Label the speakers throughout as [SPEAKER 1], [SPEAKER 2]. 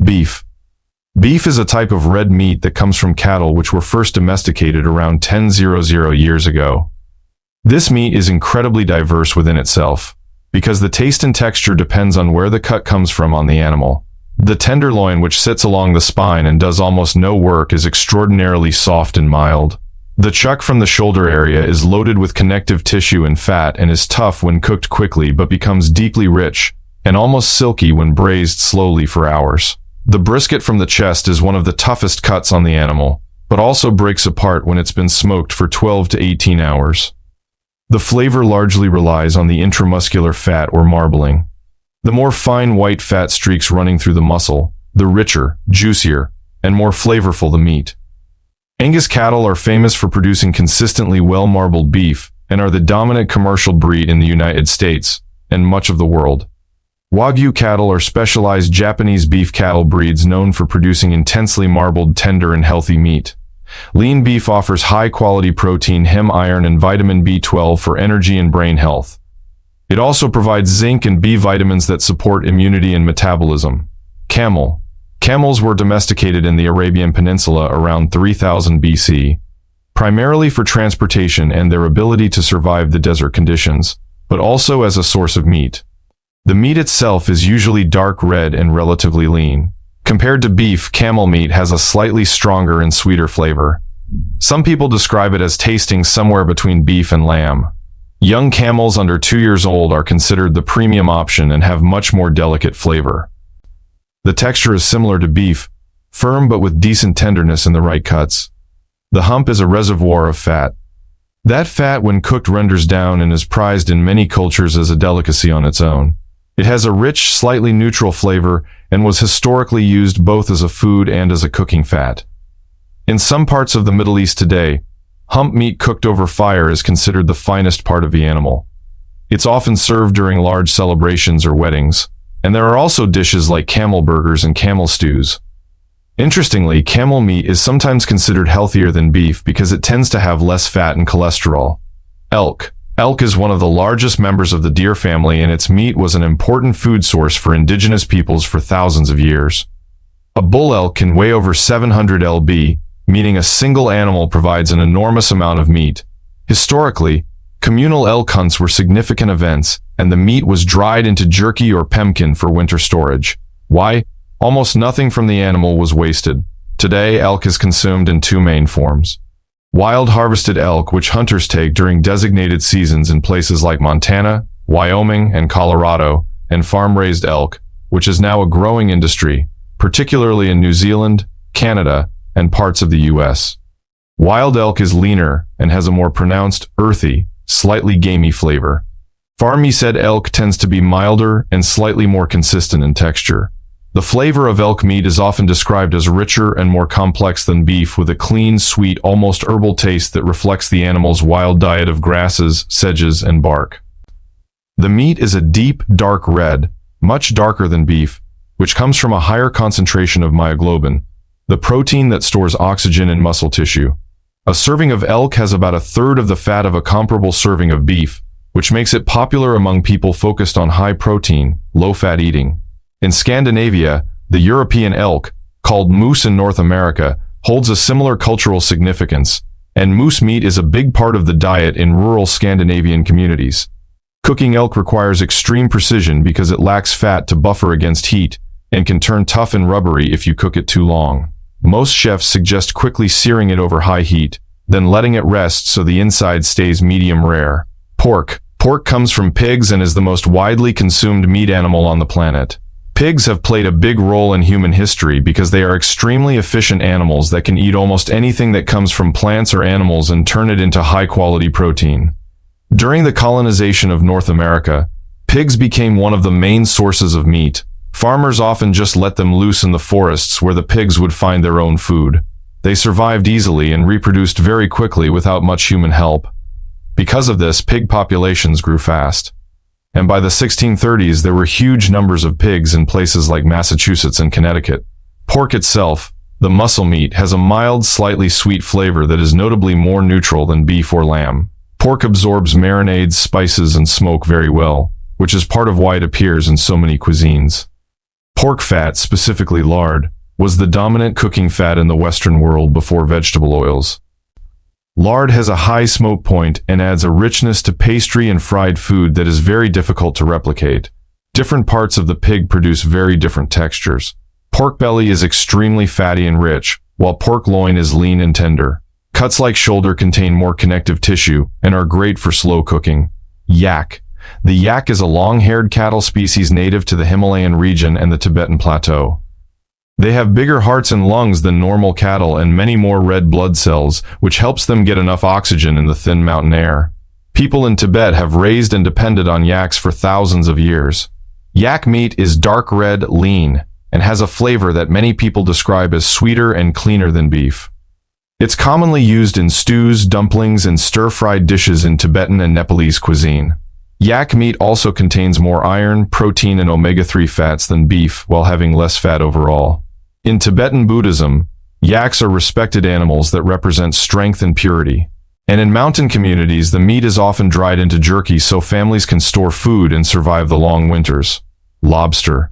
[SPEAKER 1] Beef. Beef is a type of red meat that comes from cattle which were first domesticated around 10,000 years ago. This meat is incredibly diverse within itself, because the taste and texture depends on where the cut comes from on the animal. The tenderloin, which sits along the spine and does almost no work, is extraordinarily soft and mild. The chuck from the shoulder area is loaded with connective tissue and fat and is tough when cooked quickly but becomes deeply rich and almost silky when braised slowly for hours. The brisket from the chest is one of the toughest cuts on the animal, but also breaks apart when it's been smoked for 12 to 18 hours. The flavor largely relies on the intramuscular fat or marbling. The more fine white fat streaks running through the muscle, the richer, juicier, and more flavorful the meat. Angus cattle are famous for producing consistently well-marbled beef and are the dominant commercial breed in the United States and much of the world. Wagyu cattle are specialized Japanese beef cattle breeds known for producing intensely marbled, tender, and healthy meat. Lean beef offers high-quality protein, heme, iron, and vitamin B12 for energy and brain health. It also provides zinc and B vitamins that support immunity and metabolism. Camel. Camels were domesticated in the Arabian Peninsula around 3000 BC, primarily for transportation and their ability to survive the desert conditions, but also as a source of meat. The meat itself is usually dark red and relatively lean. Compared to beef, camel meat has a slightly stronger and sweeter flavor. Some people describe it as tasting somewhere between beef and lamb. Young camels under 2 years old are considered the premium option and have much more delicate flavor. The texture is similar to beef, firm but with decent tenderness in the right cuts. The hump is a reservoir of fat. That fat, when cooked, renders down and is prized in many cultures as a delicacy on its own. It has a rich, slightly neutral flavor and was historically used both as a food and as a cooking fat. In some parts of the Middle East today, hump meat cooked over fire is considered the finest part of the animal. It's often served during large celebrations or weddings, and there are also dishes like camel burgers and camel stews. Interestingly, camel meat is sometimes considered healthier than beef because it tends to have less fat and cholesterol. Elk. Elk is one of the largest members of the deer family, and its meat was an important food source for indigenous peoples for thousands of years. A bull elk can weigh over 700 lb, meaning a single animal provides an enormous amount of meat. Historically, communal elk hunts were significant events, and the meat was dried into jerky or pemmican for winter storage. Why? Almost nothing from the animal was wasted. Today, elk is consumed in two main forms. Wild harvested elk, which hunters take during designated seasons in places like Montana, Wyoming, and Colorado, and farm-raised elk, which is now a growing industry, particularly in New Zealand, Canada, and parts of the US. Wild elk is leaner and has a more pronounced, earthy, slightly gamey flavor. Farm-raised elk tends to be milder and slightly more consistent in texture. The flavor of elk meat is often described as richer and more complex than beef, with a clean, sweet, almost herbal taste that reflects the animal's wild diet of grasses, sedges, and bark. The meat is a deep, dark red, much darker than beef, which comes from a higher concentration of myoglobin, the protein that stores oxygen in muscle tissue. A serving of elk has about a third of the fat of a comparable serving of beef, which makes it popular among people focused on high-protein, low-fat eating. In Scandinavia, the European elk, called moose in North America, holds a similar cultural significance, and moose meat is a big part of the diet in rural Scandinavian communities. Cooking elk requires extreme precision because it lacks fat to buffer against heat and can turn tough and rubbery if you cook it too long. Most chefs suggest quickly searing it over high heat, then letting it rest so the inside stays medium rare. Pork. Pork comes from pigs and is the most widely consumed meat animal on the planet. Pigs have played a big role in human history because they are extremely efficient animals that can eat almost anything that comes from plants or animals and turn it into high-quality protein. During the colonization of North America, pigs became one of the main sources of meat. Farmers often just let them loose in the forests where the pigs would find their own food. They survived easily and reproduced very quickly without much human help. Because of this, pig populations grew fast. And by the 1630s, there were huge numbers of pigs in places like Massachusetts and Connecticut. Pork itself, the muscle meat, has a mild, slightly sweet flavor that is notably more neutral than beef or lamb. Pork absorbs marinades, spices, and smoke very well, which is part of why it appears in so many cuisines. Pork fat, specifically lard, was the dominant cooking fat in the Western world before vegetable oils. Lard has a high smoke point and adds a richness to pastry and fried food that is very difficult to replicate. Different parts of the pig produce very different textures. Pork belly is extremely fatty and rich, while pork loin is lean and tender. Cuts like shoulder contain more connective tissue and are great for slow cooking. Yak. The yak is a long-haired cattle species native to the Himalayan region and the Tibetan Plateau. They have bigger hearts and lungs than normal cattle and many more red blood cells, which helps them get enough oxygen in the thin mountain air. People in Tibet have raised and depended on yaks for thousands of years. Yak meat is dark red, lean, and has a flavor that many people describe as sweeter and cleaner than beef. It's commonly used in stews, dumplings, and stir-fried dishes in Tibetan and Nepalese cuisine. Yak meat also contains more iron, protein, and omega-3 fats than beef, while having less fat overall. In Tibetan Buddhism, yaks are respected animals that represent strength and purity. And in mountain communities, the meat is often dried into jerky so families can store food and survive the long winters. Lobster.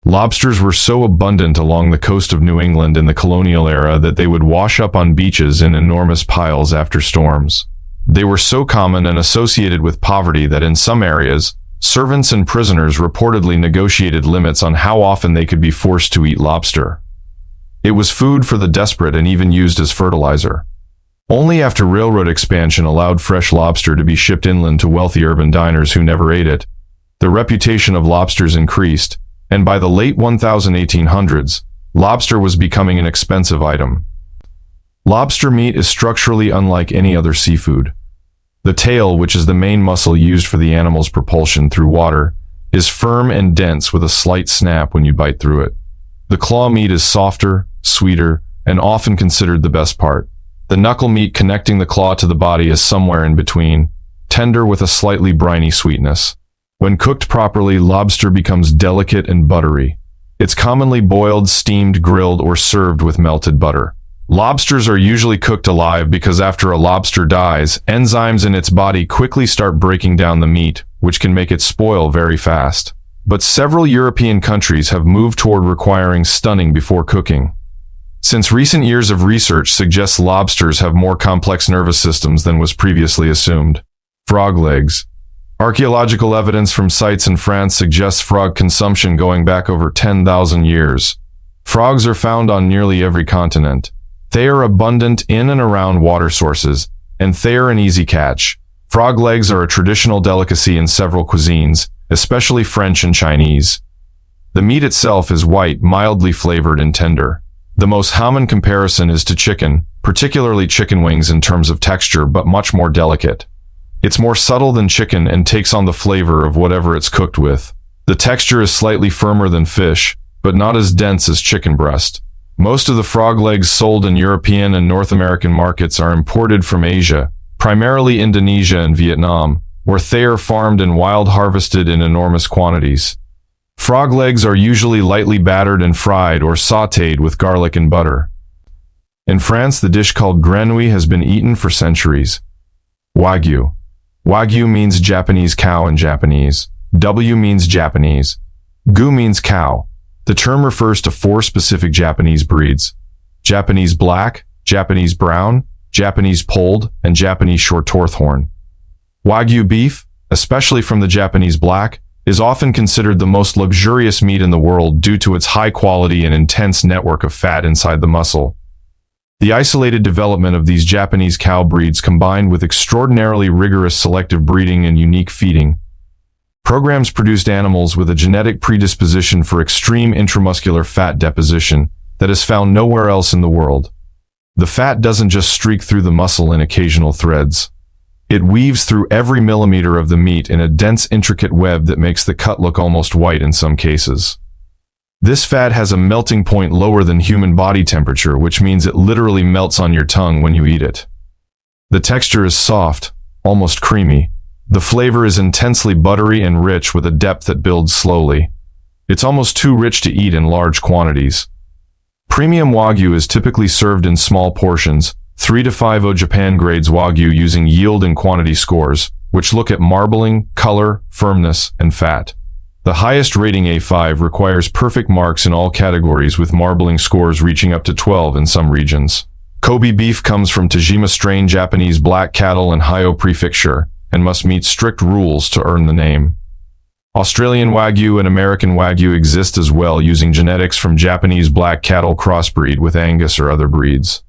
[SPEAKER 1] Lobsters were so abundant along the coast of New England in the colonial era that they would wash up on beaches in enormous piles after storms. They were so common and associated with poverty that in some areas, servants and prisoners reportedly negotiated limits on how often they could be forced to eat lobster. It was food for the desperate and even used as fertilizer. Only after railroad expansion allowed fresh lobster to be shipped inland to wealthy urban diners who never ate it, the reputation of lobsters increased, and by the late 1800s, lobster was becoming an expensive item. Lobster meat is structurally unlike any other seafood. The tail, which is the main muscle used for the animal's propulsion through water, is firm and dense with a slight snap when you bite through it. The claw meat is softer, sweeter, and often considered the best part. The knuckle meat connecting the claw to the body is somewhere in between, tender with a slightly briny sweetness. When cooked properly, lobster becomes delicate and buttery. It's commonly boiled, steamed, grilled, or served with melted butter. Lobsters are usually cooked alive because after a lobster dies, enzymes in its body quickly start breaking down the meat, which can make it spoil very fast. But several European countries have moved toward requiring stunning before cooking. Since recent years of research suggests lobsters have more complex nervous systems than was previously assumed. Frog legs. Archaeological evidence from sites in France suggests frog consumption going back over 10,000 years. Frogs are found on nearly every continent. They are abundant in and around water sources, and they are an easy catch. Frog legs are a traditional delicacy in several cuisines, especially French and Chinese. The meat itself is white, mildly flavored, and tender. The most common comparison is to chicken, particularly chicken wings in terms of texture, but much more delicate. It's more subtle than chicken and takes on the flavor of whatever it's cooked with. The texture is slightly firmer than fish, but not as dense as chicken breast. Most of the frog legs sold in European and North American markets are imported from Asia, primarily Indonesia and Vietnam, where they are farmed and wild harvested in enormous quantities. Frog legs are usually lightly battered and fried or sautéed with garlic and butter. In France, the dish called grenouille has been eaten for centuries. Wagyu. Wagyu means Japanese cow in Japanese. W means Japanese. Gu means cow. The term refers to 4 specific Japanese breeds: Japanese black, Japanese brown, Japanese polled, and Japanese short-toothed horn. Wagyu beef, especially from the Japanese black, is often considered the most luxurious meat in the world due to its high quality and intense network of fat inside the muscle. The isolated development of these Japanese cow breeds combined with extraordinarily rigorous selective breeding and unique feeding programs produced animals with a genetic predisposition for extreme intramuscular fat deposition that is found nowhere else in the world. The fat doesn't just streak through the muscle in occasional threads. It weaves through every millimeter of the meat in a dense, intricate web that makes the cut look almost white in some cases. This fat has a melting point lower than human body temperature, which means it literally melts on your tongue when you eat it. The texture is soft, almost creamy. The flavor is intensely buttery and rich with a depth that builds slowly. It's almost too rich to eat in large quantities. Premium Wagyu is typically served in small portions, 3 to 5 Japan grades Wagyu using yield and quantity scores, which look at marbling, color, firmness, and fat. The highest rating A5 requires perfect marks in all categories with marbling scores reaching up to 12 in some regions. Kobe beef comes from Tajima strain Japanese black cattle in Hyo Prefecture and must meet strict rules to earn the name. Australian Wagyu and American Wagyu exist as well using genetics from Japanese black cattle crossbreed with Angus or other breeds.